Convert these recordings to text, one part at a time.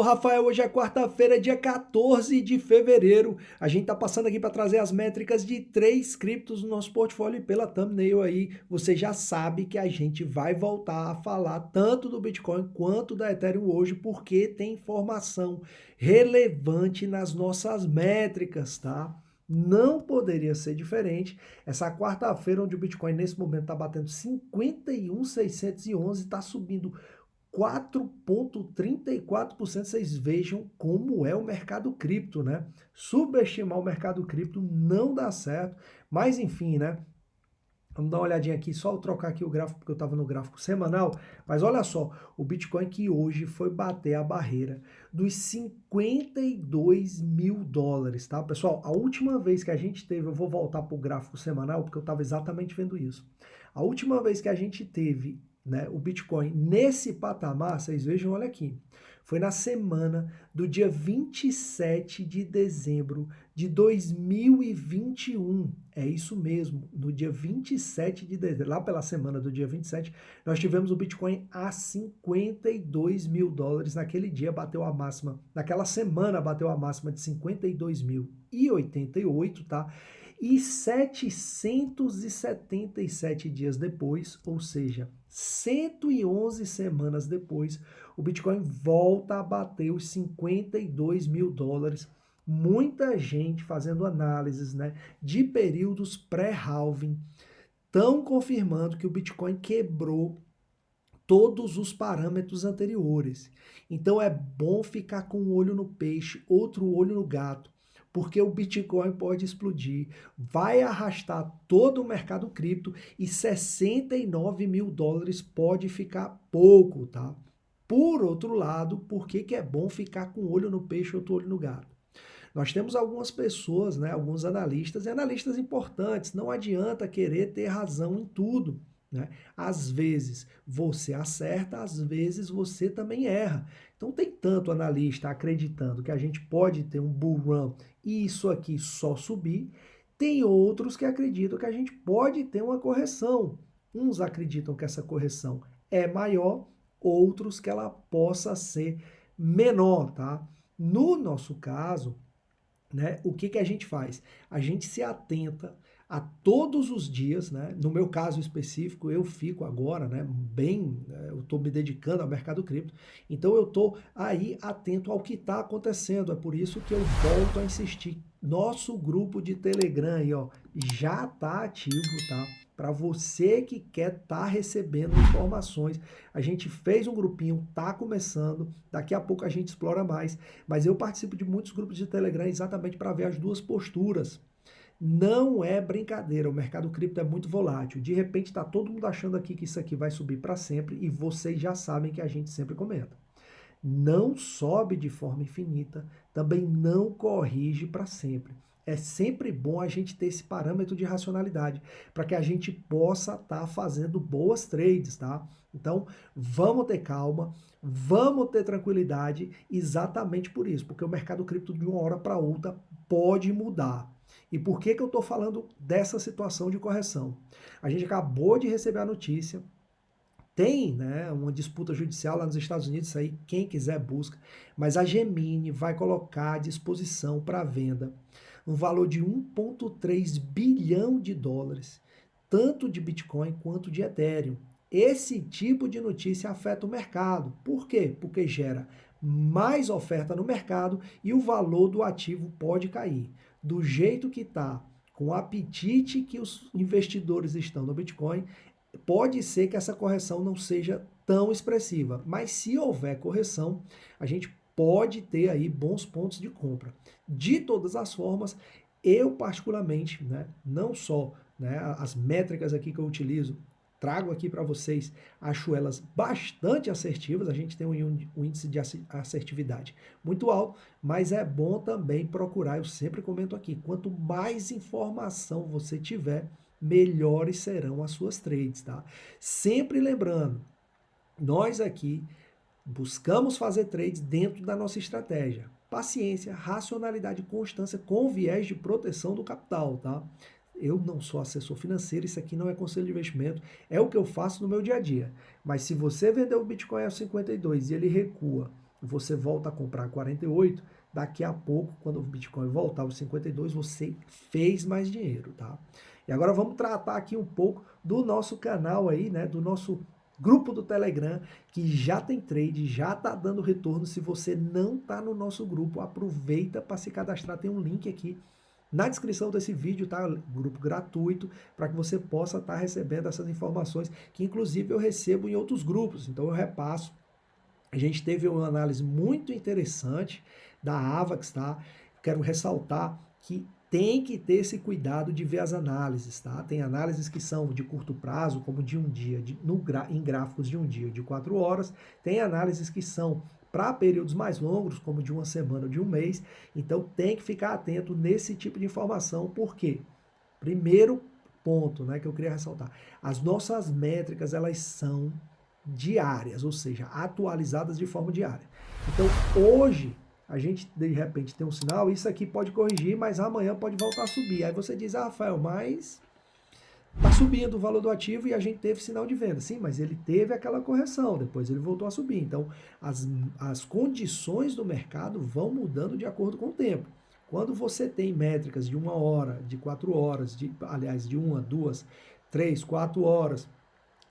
Rafael, hoje é quarta-feira, dia 14 de fevereiro. A gente tá passando aqui para trazer as métricas de 3 criptos no nosso portfólio e pela thumbnail aí, você já sabe que a gente vai voltar a falar tanto do Bitcoin quanto da Ethereum hoje, porque tem informação relevante nas nossas métricas, tá? Não poderia ser diferente. Essa quarta-feira, onde o Bitcoin nesse momento está batendo 51.611, está subindo 4,34%. Vocês vejam como é o mercado cripto, né? Subestimar o mercado cripto não dá certo, mas enfim, né? Vamos dar uma olhadinha aqui, só eu trocar aqui o gráfico, porque eu estava no gráfico semanal, mas olha só, o Bitcoin que hoje foi bater a barreira dos 52 mil dólares, tá? Pessoal, a última vez que a gente teve, eu vou voltar para o gráfico semanal, porque eu estava exatamente vendo isso. A última vez que a gente teve, né, o Bitcoin nesse patamar, vocês vejam, olha aqui, foi na semana do dia 27 de dezembro de 2021. É isso mesmo, no dia 27 de dezembro, lá pela semana do dia 27, nós tivemos o Bitcoin a 52 mil dólares. Naquele dia bateu a máxima, naquela semana bateu a máxima de 52.088, tá? E 777 dias depois, ou seja, 111 semanas depois, o Bitcoin volta a bater os 52 mil dólares. Muita gente fazendo análises, né, de períodos pré-halving estão confirmando que o Bitcoin quebrou todos os parâmetros anteriores. Então é bom ficar com um olho no peixe, outro olho no gato, porque o Bitcoin pode explodir, vai arrastar todo o mercado cripto e 69 mil dólares pode ficar pouco, tá? Por outro lado, por que é bom ficar com um olho no peixe e outro olho no gato? Nós temos algumas pessoas, né, alguns analistas e analistas importantes. Não adianta querer ter razão em tudo, né? Às vezes você acerta, às vezes você também erra. Então tem tanto analista acreditando que a gente pode ter um bull run e isso aqui só subir, tem outros que acreditam que a gente pode ter uma correção. Uns acreditam que essa correção é maior, outros que ela possa ser menor, tá? No nosso caso, né, o que a gente faz? A gente se atenta a todos os dias, né? No meu caso específico, eu fico agora, né, eu estou me dedicando ao mercado cripto, então eu estou aí atento ao que está acontecendo. É por isso que eu volto a insistir. Nosso grupo de Telegram aí, ó, já está ativo, tá? Para você que quer estar recebendo informações. A gente fez um grupinho, tá começando, daqui a pouco a gente explora mais, mas eu participo de muitos grupos de Telegram exatamente para ver as duas posturas. Não é brincadeira, o mercado cripto é muito volátil. De repente está todo mundo achando aqui que isso aqui vai subir para sempre e vocês já sabem que a gente sempre comenta. Não sobe de forma infinita, também não corrige para sempre. É sempre bom a gente ter esse parâmetro de racionalidade para que a gente possa estar fazendo boas trades, tá? Então, vamos ter calma, vamos ter tranquilidade, exatamente por isso, porque o mercado cripto de uma hora para outra pode mudar. E por que eu estou falando dessa situação de correção? A gente acabou de receber a notícia, tem, né, uma disputa judicial lá nos Estados Unidos, isso aí quem quiser busca, mas a Gemini vai colocar à disposição para venda um valor de 1,3 bilhão de dólares, tanto de Bitcoin quanto de Ethereum. Esse tipo de notícia afeta o mercado. Por quê? Porque gera mais oferta no mercado e o valor do ativo pode cair. Do jeito que está, com o apetite que os investidores estão no Bitcoin, pode ser que essa correção não seja tão expressiva, mas se houver correção, a gente pode ter aí bons pontos de compra. De todas as formas, eu particularmente, né, não só, né, as métricas aqui que eu utilizo, trago aqui para vocês, acho elas bastante assertivas. A gente tem um índice de assertividade muito alto, mas é bom também procurar, eu sempre comento aqui, quanto mais informação você tiver, melhores serão as suas trades, tá? Sempre lembrando, nós aqui buscamos fazer trades dentro da nossa estratégia. Paciência, racionalidade e constância com viés de proteção do capital, tá? Eu não sou assessor financeiro, isso aqui não é conselho de investimento, é o que eu faço no meu dia a dia. Mas se você vender o Bitcoin a 52 e ele recua, você volta a comprar 48, daqui a pouco, quando o Bitcoin voltar aos 52, você fez mais dinheiro, tá? E agora vamos tratar aqui um pouco do nosso canal aí, né, do nosso grupo do Telegram, que já tem trade, já tá dando retorno. Se você não tá no nosso grupo, aproveita para se cadastrar, tem um link aqui na descrição desse vídeo, tá? Grupo gratuito, para que você possa estar recebendo essas informações, que inclusive eu recebo em outros grupos, então eu repasso. A gente teve uma análise muito interessante da AVAX, tá? Quero ressaltar que tem que ter esse cuidado de ver as análises, tá? Tem análises que são de curto prazo, como de um dia, em gráficos de um dia, de 4 horas. Tem análises que são para períodos mais longos, como de uma semana ou de um mês. Então tem que ficar atento nesse tipo de informação, porque primeiro ponto, né, que eu queria ressaltar, as nossas métricas, elas são diárias, ou seja, atualizadas de forma diária. Então, hoje, a gente de repente tem um sinal, isso aqui pode corrigir, mas amanhã pode voltar a subir. Aí você diz, ah, Rafael, mas está subindo o valor do ativo e a gente teve sinal de venda. Sim, mas ele teve aquela correção, depois ele voltou a subir. Então, as condições do mercado vão mudando de acordo com o tempo. Quando você tem métricas de 1 hora, de 4 horas, aliás, de 1, 2, 3, 4 horas,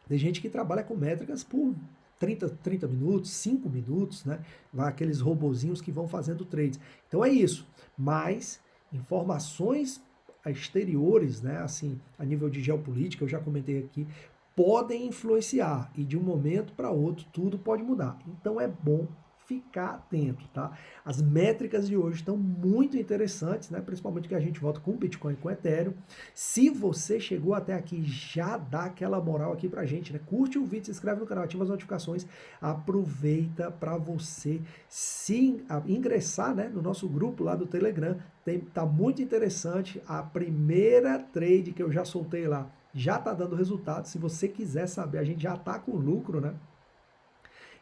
tem gente que trabalha com métricas por 30 minutos, 5 minutos, né? Aqueles robozinhos que vão fazendo trades. Então é isso. Mas informações exteriores, né? Assim, a nível de geopolítica, eu já comentei aqui, podem influenciar e de um momento para outro tudo pode mudar. Então é bom ficar atento, tá? As métricas de hoje estão muito interessantes, né? Principalmente que a gente volta com Bitcoin e com Ethereum. Se você chegou até aqui, já dá aquela moral aqui pra gente, né? Curte o vídeo, se inscreve no canal, ativa as notificações, aproveita para você ingressar, né, no nosso grupo lá do Telegram. Tá muito interessante. A primeira trade que eu já soltei lá já tá dando resultado. Se você quiser saber, a gente já tá com lucro, né?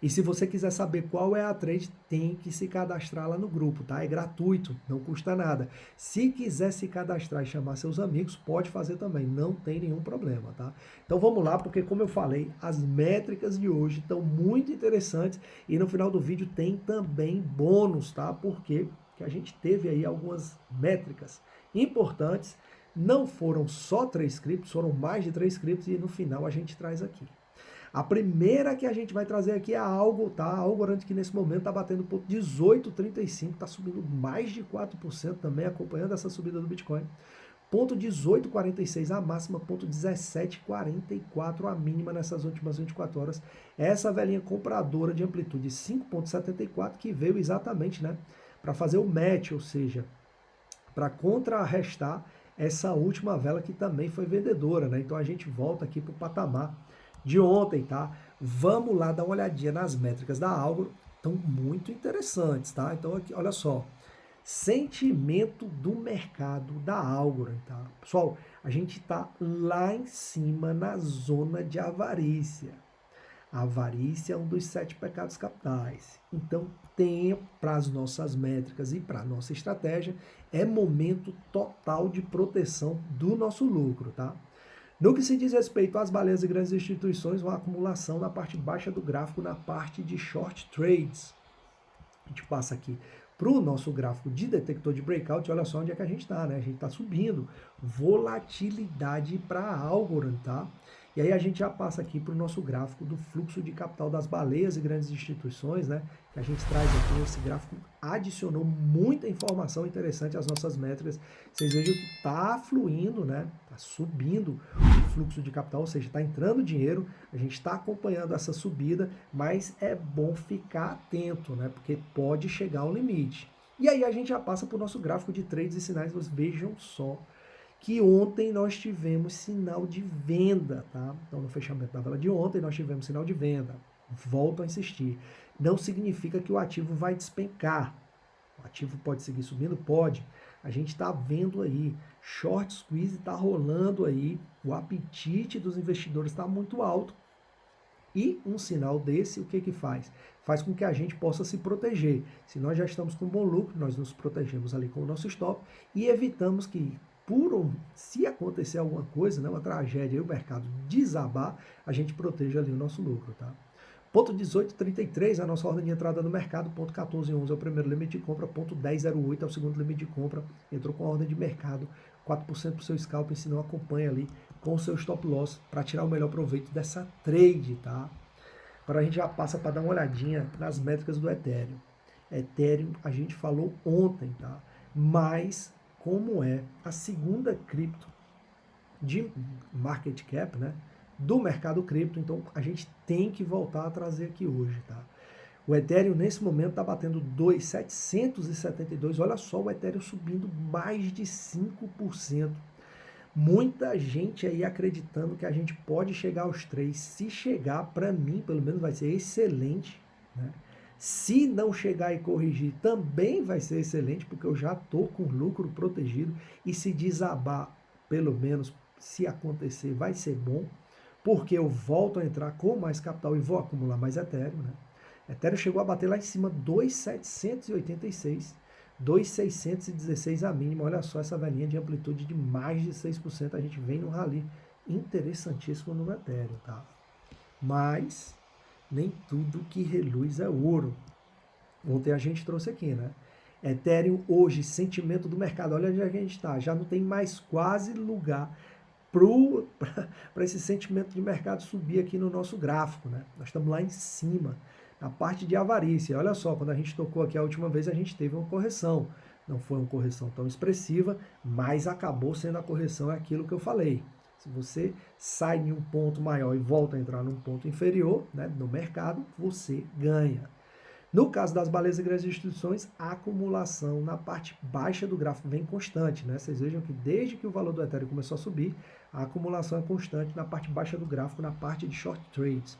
E se você quiser saber qual é a trade, tem que se cadastrar lá no grupo, tá? É gratuito, não custa nada. Se quiser se cadastrar e chamar seus amigos, pode fazer também, não tem nenhum problema, tá? Então vamos lá, porque como eu falei, as métricas de hoje estão muito interessantes e no final do vídeo tem também bônus, tá? Porque a gente teve aí algumas métricas importantes, não foram só 3 criptos, foram mais de 3 criptos e no final a gente traz aqui. A primeira que a gente vai trazer aqui é a Algo, tá? A Algorand, que nesse momento está batendo ponto 18,35, está subindo mais de 4% também, acompanhando essa subida do Bitcoin. Ponto 18,46 a máxima, ponto 17,44 a mínima nessas últimas 24 horas. Essa velhinha compradora de amplitude 5,74 que veio exatamente, né, para fazer o match, ou seja, para contrarrestar essa última vela que também foi vendedora, né? Então a gente volta aqui para o patamar de ontem, tá? Vamos lá dar uma olhadinha nas métricas da Algorand, estão muito interessantes, tá? Então aqui, olha só, sentimento do mercado da Algorand, tá? Pessoal, a gente tá lá em cima na zona de avarícia. A avarícia é um dos 7 pecados capitais. Então, para as nossas métricas e para a nossa estratégia, é momento total de proteção do nosso lucro, tá? No que se diz respeito às baleias e grandes instituições, uma acumulação na parte baixa do gráfico, na parte de short trades. A gente passa aqui para o nosso gráfico de detector de breakout, olha só onde é que a gente está, né? A gente está subindo. Volatilidade para a Algorand, tá? E aí a gente já passa aqui para o nosso gráfico do fluxo de capital das baleias e grandes instituições, né? Que a gente traz aqui nesse gráfico, adicionou muita informação interessante às nossas métricas. Vocês vejam que está fluindo, né? Está subindo o fluxo de capital, ou seja, está entrando dinheiro. A gente está acompanhando essa subida, mas é bom ficar atento, né? Porque pode chegar ao limite. E aí a gente já passa para o nosso gráfico de trades e sinais. Vocês vejam só que ontem nós tivemos sinal de venda, tá? Então, no fechamento da vela de ontem, nós tivemos sinal de venda. Volto a insistir. Não significa que o ativo vai despencar. O ativo pode seguir subindo? Pode. A gente está vendo aí, short squeeze está rolando aí, o apetite dos investidores está muito alto. E um sinal desse, o que que faz? Faz com que a gente possa se proteger. Se nós já estamos com bom lucro, nós nos protegemos ali com o nosso stop e evitamos que, se acontecer alguma coisa, né, uma tragédia e o mercado desabar, a gente proteja ali o nosso lucro, tá? Ponto 18,33 é a nossa ordem de entrada no mercado, ponto 14,11 é o primeiro limite de compra, ponto 10,08 é o segundo limite de compra, entrou com a ordem de mercado, 4% para o seu scalp, se não acompanha ali com o seu stop loss para tirar o melhor proveito dessa trade, tá? Agora a gente já passa para dar uma olhadinha nas métricas do Ethereum. Ethereum a gente falou ontem, tá? Mas como é a segunda cripto de market cap, né? Do mercado cripto, então a gente tem que voltar a trazer aqui hoje, tá? O Ethereum nesse momento está batendo 2.772, olha só o Ethereum subindo mais de 5%. Muita gente aí acreditando que a gente pode chegar aos 3. Se chegar, para mim, pelo menos vai ser excelente, né? Se não chegar e corrigir, também vai ser excelente, porque eu já estou com lucro protegido. E se desabar, pelo menos, se acontecer, vai ser bom, porque eu volto a entrar com mais capital e vou acumular mais Ethereum, né? Ethereum chegou a bater lá em cima 2.786, 2.616 a mínima. Olha só essa velhinha de amplitude de mais de 6%. A gente vem num rally interessantíssimo no Ethereum, tá? Mas nem tudo que reluz é ouro. Ontem a gente trouxe aqui, né? Ethereum hoje, sentimento do mercado. Olha onde a gente está. Já não tem mais quase lugar para esse sentimento de mercado subir aqui no nosso gráfico, né? Nós estamos lá em cima, na parte de avarícia. Olha só, quando a gente tocou aqui a última vez, a gente teve uma correção. Não foi uma correção tão expressiva, mas acabou sendo a correção, é aquilo que eu falei. Se você sai em um ponto maior e volta a entrar num ponto inferior, né, no mercado, você ganha. No caso das baleias e grandes instituições, a acumulação na parte baixa do gráfico vem constante, né? Vocês vejam que desde que o valor do Ethereum começou a subir, a acumulação é constante na parte baixa do gráfico, na parte de short trades.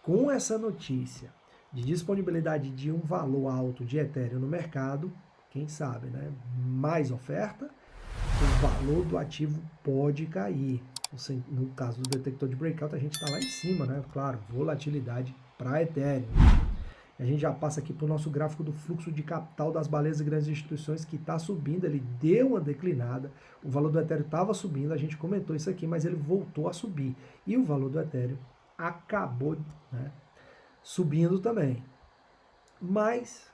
Com essa notícia de disponibilidade de um valor alto de Ethereum no mercado, quem sabe, né? Mais oferta, o valor do ativo pode cair. No caso do detector de breakout, a gente está lá em cima, né? Claro, volatilidade para Ethereum. A gente já passa aqui para o nosso gráfico do fluxo de capital das baleias e grandes instituições que está subindo, ele deu uma declinada, o valor do Ethereum estava subindo, a gente comentou isso aqui, mas ele voltou a subir. E o valor do Ethereum acabou, né, subindo também. Mas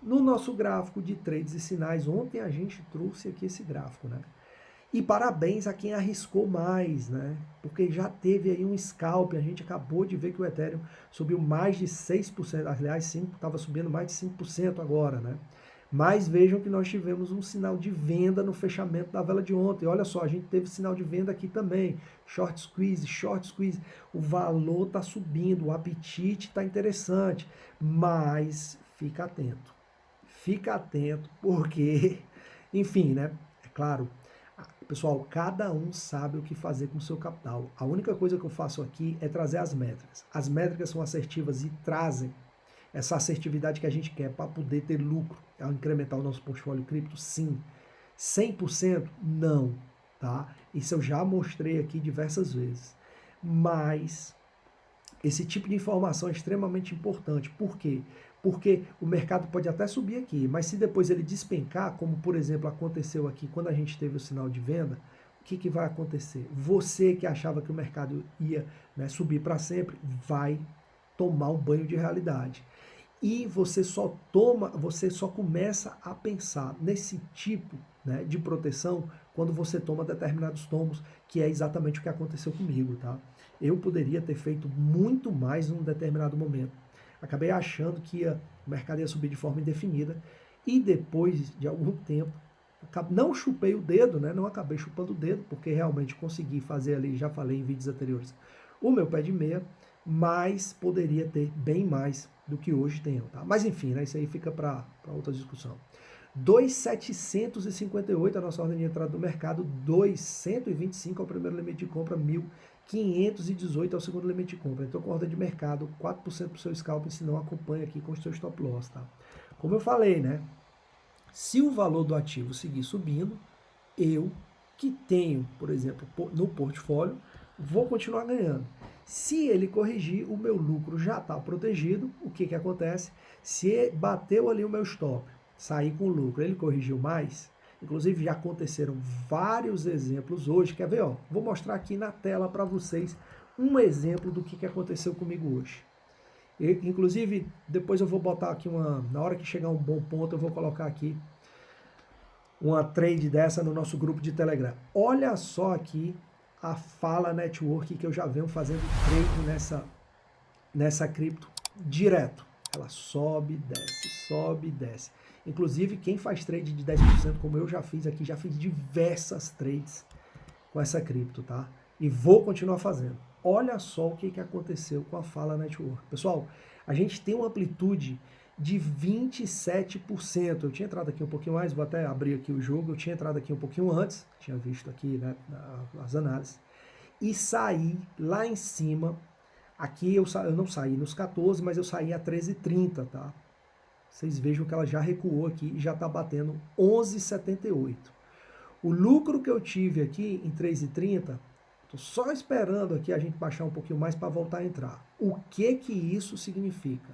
no nosso gráfico de trades e sinais, ontem a gente trouxe aqui esse gráfico, né? E parabéns a quem arriscou mais, né? Porque já teve aí um scalp, a gente acabou de ver que o Ethereum subiu mais de 6%, aliás, estava subindo mais de 5% agora, né? Mas vejam que nós tivemos um sinal de venda no fechamento da vela de ontem. Olha só, a gente teve sinal de venda aqui também. Short squeeze, short squeeze. O valor está subindo, o apetite está interessante, mas fica atento. Fica atento porque, enfim, né? É claro, pessoal, cada um sabe o que fazer com o seu capital. A única coisa que eu faço aqui é trazer as métricas. As métricas são assertivas e trazem essa assertividade que a gente quer para poder ter lucro, ao incrementar o nosso portfólio cripto, sim. 100%? Não, tá? Isso eu já mostrei aqui diversas vezes. Mas esse tipo de informação é extremamente importante. Por quê? Porque o mercado pode até subir aqui, mas se depois ele despencar, como por exemplo aconteceu aqui quando a gente teve o sinal de venda, o que vai acontecer? Você que achava que o mercado ia, né, subir para sempre, vai tomar um banho de realidade. E você só começa a pensar nesse tipo, né, de proteção quando você toma determinados tomos, que é exatamente o que aconteceu comigo, tá? Eu poderia ter feito muito mais num determinado momento. Acabei achando que o mercado ia subir de forma indefinida e depois de algum tempo, não chupei o dedo, né? Não acabei chupando o dedo, porque realmente consegui fazer ali, já falei em vídeos anteriores, o meu pé de meia, mas poderia ter bem mais do que hoje tenho, tá? Mas enfim, né? Isso aí fica para outra discussão. 2.758 a nossa ordem de entrada do mercado, 2.125 é o primeiro limite de compra, 1.518 é o segundo limite de compra. Então, com a ordem de mercado, 4% para o seu scalp, se não acompanha aqui com o seu stop loss, tá? Como eu falei, né? Se o valor do ativo seguir subindo, eu que tenho, por exemplo, no portfólio, vou continuar ganhando. Se ele corrigir, o meu lucro já está protegido. O que acontece? Se bateu ali o meu stop, sair com lucro, ele corrigiu mais. Inclusive já aconteceram vários exemplos hoje. Quer ver? Ó, vou mostrar aqui na tela para vocês um exemplo do que aconteceu comigo hoje. Inclusive, depois eu vou botar aqui na hora que chegar um bom ponto, eu vou colocar aqui uma trade dessa no nosso grupo de Telegram. Olha só aqui a Fala Network que eu já venho fazendo trade nessa cripto direto. Ela sobe, desce. Inclusive, quem faz trade de 10%, como eu já fiz aqui, já fiz diversas trades com essa cripto, tá? E vou continuar fazendo. Olha só o que aconteceu com a Fala Network. Pessoal, a gente tem uma amplitude de 27%. Eu tinha entrado aqui um pouquinho mais, vou até abrir aqui o jogo, eu tinha entrado aqui um pouquinho antes, tinha visto aqui, né, as análises, e saí lá em cima. Aqui eu não saí nos 14, mas eu saí a 13,30, tá? Vocês vejam que ela já recuou aqui e já está batendo 11,78. O lucro que eu tive aqui em 3,30, estou só esperando aqui a gente baixar um pouquinho mais para voltar a entrar. O que isso significa?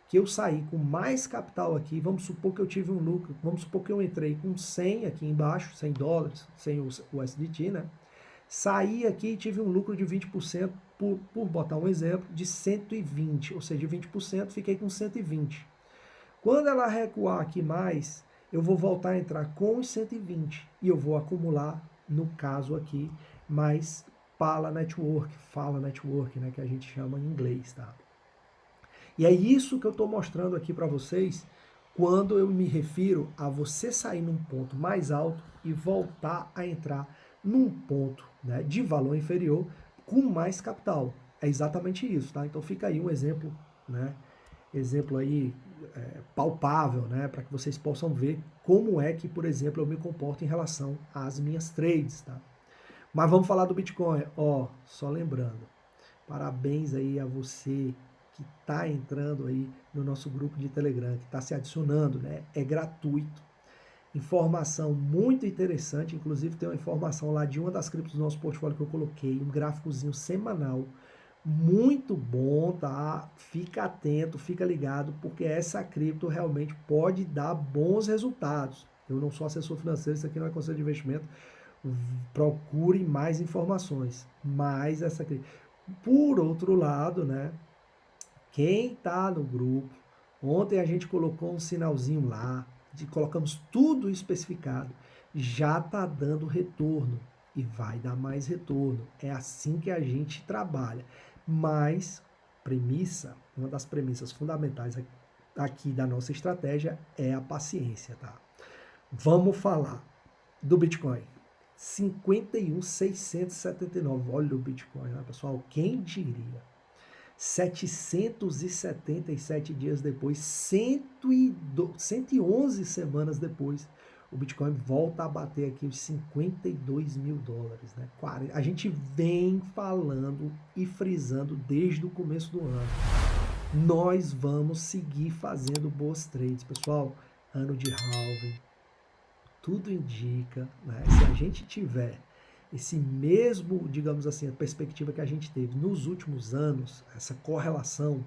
Que eu saí com mais capital aqui, vamos supor que eu tive um lucro, vamos supor que eu entrei com 100 aqui embaixo, 100 dólares, 100 USDT, né? Saí aqui e tive um lucro de 20%, por botar um exemplo, de 120, ou seja, de 20%, fiquei com 120. Quando ela recuar aqui mais, eu vou voltar a entrar com os 120 e eu vou acumular, no caso aqui, mais Fala Network, né, que a gente chama em inglês, tá? E é isso que eu estou mostrando aqui para vocês quando eu me refiro a você sair num ponto mais alto e voltar a entrar num ponto, né, de valor inferior com mais capital. É exatamente isso, tá? Então fica aí um exemplo, né? Exemplo aí palpável, né, para que vocês possam ver como é que, por exemplo, eu me comporto em relação às minhas trades, tá? Mas vamos falar do Bitcoin, ó, só lembrando, parabéns aí a você que está entrando aí no nosso grupo de Telegram, que está se adicionando, né? É gratuito. Informação muito interessante, inclusive tem uma informação lá de uma das criptos do nosso portfólio que eu coloquei, um gráficozinho semanal, muito bom, tá? Fica atento, fica ligado, porque essa cripto realmente pode dar bons resultados. Eu não sou assessor financeiro, isso aqui não é conselho de investimento. Procure mais informações. Mais essa cripto. Por outro lado, né? Quem está no grupo, ontem a gente colocou um sinalzinho lá, colocamos tudo especificado, já está dando retorno e vai dar mais retorno. É assim que a gente trabalha. Mas uma das premissas fundamentais aqui da nossa estratégia é a paciência, tá? Vamos falar do Bitcoin. 51.679. Olha o Bitcoin, né, pessoal? Quem diria? 777 dias depois, 111 semanas depois, o Bitcoin volta a bater aqui os 52 mil dólares. Né? A gente vem falando e frisando desde o começo do ano. Nós vamos seguir fazendo boas trades, pessoal. Ano de halving, tudo indica, né? Se a gente tiver esse mesmo, digamos assim, a perspectiva que a gente teve nos últimos anos, essa correlação,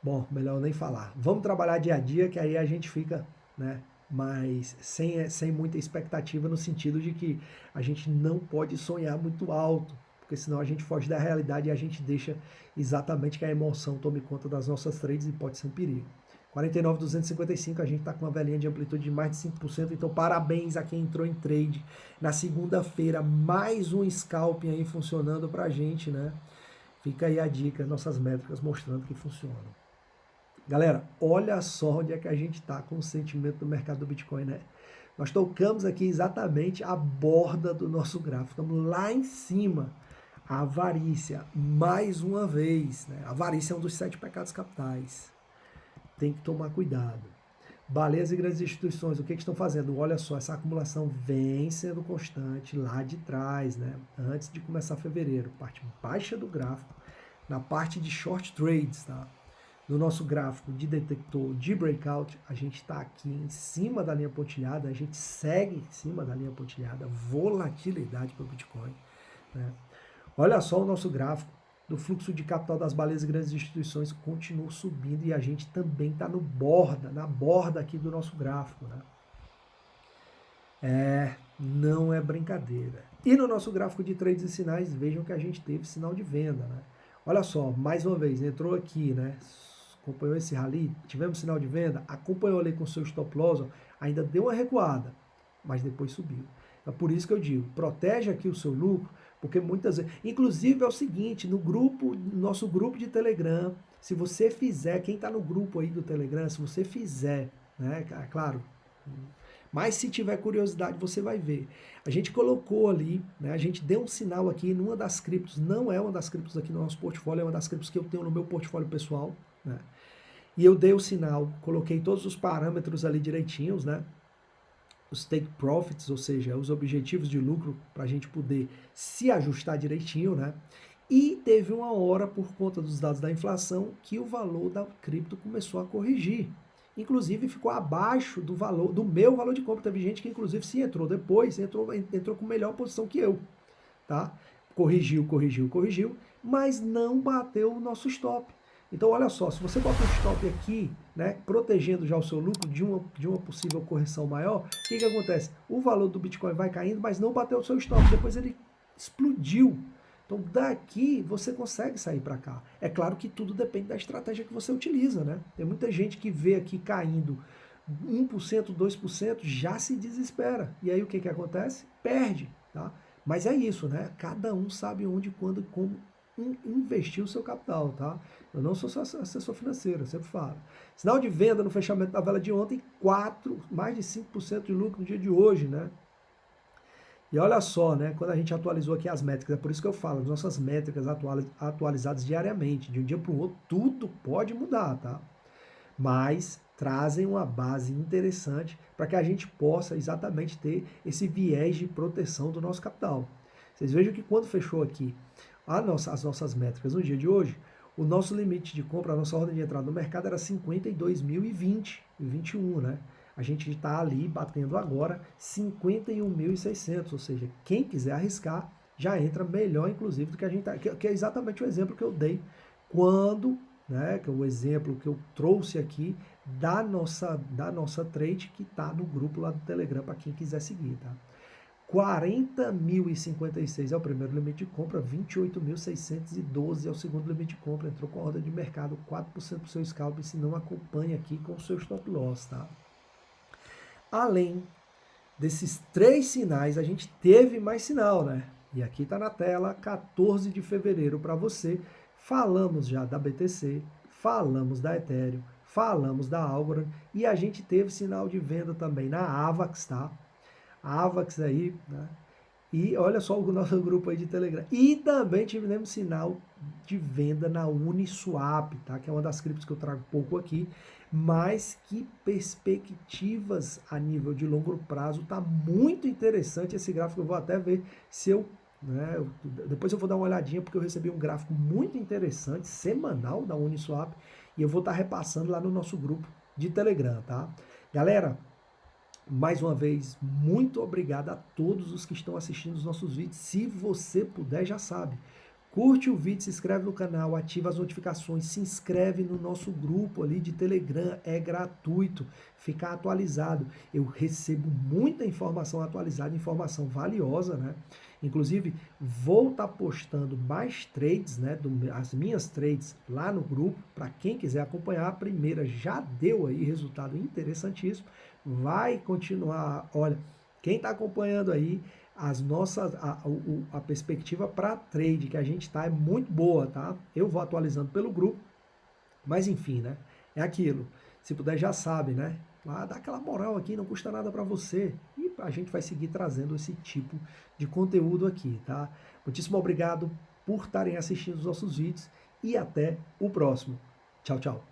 bom, melhor nem falar. Vamos trabalhar dia a dia, que aí a gente fica, né, mas sem muita expectativa, no sentido de que a gente não pode sonhar muito alto, porque senão a gente foge da realidade e a gente deixa exatamente que a emoção tome conta das nossas trades e pode ser um perigo. 49,255, a gente está com uma velhinha de amplitude de mais de 5%, então parabéns a quem entrou em trade. Na segunda-feira, mais um scalping aí funcionando para a gente, né? Fica aí a dica, nossas métricas mostrando que funcionam. Galera, olha só onde é que a gente está com o sentimento do mercado do Bitcoin, né? Nós tocamos aqui exatamente a borda do nosso gráfico, estamos lá em cima. A avarícia, mais uma vez, né? A avarícia é um dos 7 pecados capitais. Tem que tomar cuidado. Baleias e grandes instituições, o que estão fazendo? Olha só, essa acumulação vem sendo constante lá de trás, né? Antes de começar fevereiro, parte baixa do gráfico, na parte de short trades, tá? No nosso gráfico de detector de breakout, a gente está aqui em cima da linha pontilhada, a gente segue em cima da linha pontilhada, volatilidade para o Bitcoin, né? Olha só o nosso gráfico do fluxo de capital das baleias e grandes instituições continua subindo e a gente também está na borda aqui do nosso gráfico, né? Não é brincadeira. E no nosso gráfico de trades e sinais, vejam que a gente teve sinal de venda, né? Olha só, mais uma vez, entrou aqui, né? Acompanhou esse rally, tivemos sinal de venda, acompanhou ali com seu stop loss, ó, ainda deu uma recuada, mas depois subiu. É por isso que eu digo, protege aqui o seu lucro, porque muitas vezes, inclusive é o seguinte, no grupo, nosso grupo de Telegram, se você fizer, quem está no grupo aí do Telegram, se você fizer, né, claro, mas se tiver curiosidade, você vai ver. A gente colocou ali, né, a gente deu um sinal aqui numa das criptos, não é uma das criptos aqui no nosso portfólio, é uma das criptos que eu tenho no meu portfólio pessoal, né? E eu dei o sinal, coloquei todos os parâmetros ali direitinhos, né? Os take profits, ou seja, os objetivos de lucro, para a gente poder se ajustar direitinho, né? E teve uma hora, por conta dos dados da inflação, que o valor da cripto começou a corrigir. Inclusive ficou abaixo do valor, do meu valor de compra. Teve gente que, inclusive, se entrou depois, entrou com melhor posição que eu, tá? Corrigiu, mas não bateu o nosso stop. Então, olha só, se você bota um stop aqui, né, protegendo já o seu lucro de uma possível correção maior, o que acontece? O valor do Bitcoin vai caindo, mas não bateu o seu stop, depois ele explodiu. Então, daqui você consegue sair para cá. É claro que tudo depende da estratégia que você utiliza, né? Tem muita gente que vê aqui caindo 1%, 2%, já se desespera. E aí o que acontece? Perde, tá? Mas é isso, né? Cada um sabe onde, quando e como investir o seu capital, tá? Eu não sou assessor financeiro, eu sempre falo. Sinal de venda no fechamento da vela de ontem, mais de 5% de lucro no dia de hoje, né? E olha só, né? Quando a gente atualizou aqui as métricas, é por isso que eu falo, as nossas métricas atualizadas diariamente, de um dia para o outro, tudo pode mudar, tá? Mas trazem uma base interessante para que a gente possa exatamente ter esse viés de proteção do nosso capital. Vocês vejam que quando fechou aqui as nossas métricas no dia de hoje, o nosso limite de compra, a nossa ordem de entrada no mercado era 52.020 e 21, né? A gente está ali batendo agora 51.600, ou seja, quem quiser arriscar já entra melhor, inclusive, do que a gente tá, que é exatamente o exemplo que eu dei quando, né, que é o exemplo que eu trouxe aqui da nossa trade que está no grupo lá do Telegram para quem quiser seguir, tá? 40.056 é o primeiro limite de compra, 28.612 é o segundo limite de compra. Entrou com a ordem de mercado, 4% do seu scalp, se não acompanha aqui com o seu stop loss, tá? Além desses 3 sinais, a gente teve mais sinal, né? E aqui tá na tela, 14 de fevereiro para você. Falamos já da BTC, falamos da Ethereum, falamos da Algorand e a gente teve sinal de venda também na Avax, tá? A Avax aí, né? E olha só o nosso grupo aí de Telegram. E também tivemos sinal de venda na Uniswap, tá? Que é uma das criptos que eu trago pouco aqui, mas que perspectivas a nível de longo prazo tá muito interessante esse gráfico. Eu vou até ver se eu, né, depois eu vou dar uma olhadinha porque eu recebi um gráfico muito interessante semanal da Uniswap e eu vou estar repassando lá no nosso grupo de Telegram, tá? Galera, mais uma vez, muito obrigado a todos os que estão assistindo os nossos vídeos. Se você puder, já sabe, curte o vídeo, se inscreve no canal, ativa as notificações, se inscreve no nosso grupo ali de Telegram, é gratuito, ficar atualizado. Eu recebo muita informação atualizada, informação valiosa, né? Inclusive, vou estar postando mais trades, né? As minhas trades lá no grupo, para quem quiser acompanhar. A primeira já deu aí resultado interessantíssimo, vai continuar. Olha, quem está acompanhando aí, a perspectiva para trade que a gente está é muito boa, tá? Eu vou atualizando pelo grupo, mas enfim, né? É aquilo. Se puder, já sabe, né? Lá dá aquela moral aqui, não custa nada para você. E a gente vai seguir trazendo esse tipo de conteúdo aqui, tá? Muitíssimo obrigado por estarem assistindo os nossos vídeos e até o próximo. Tchau, tchau.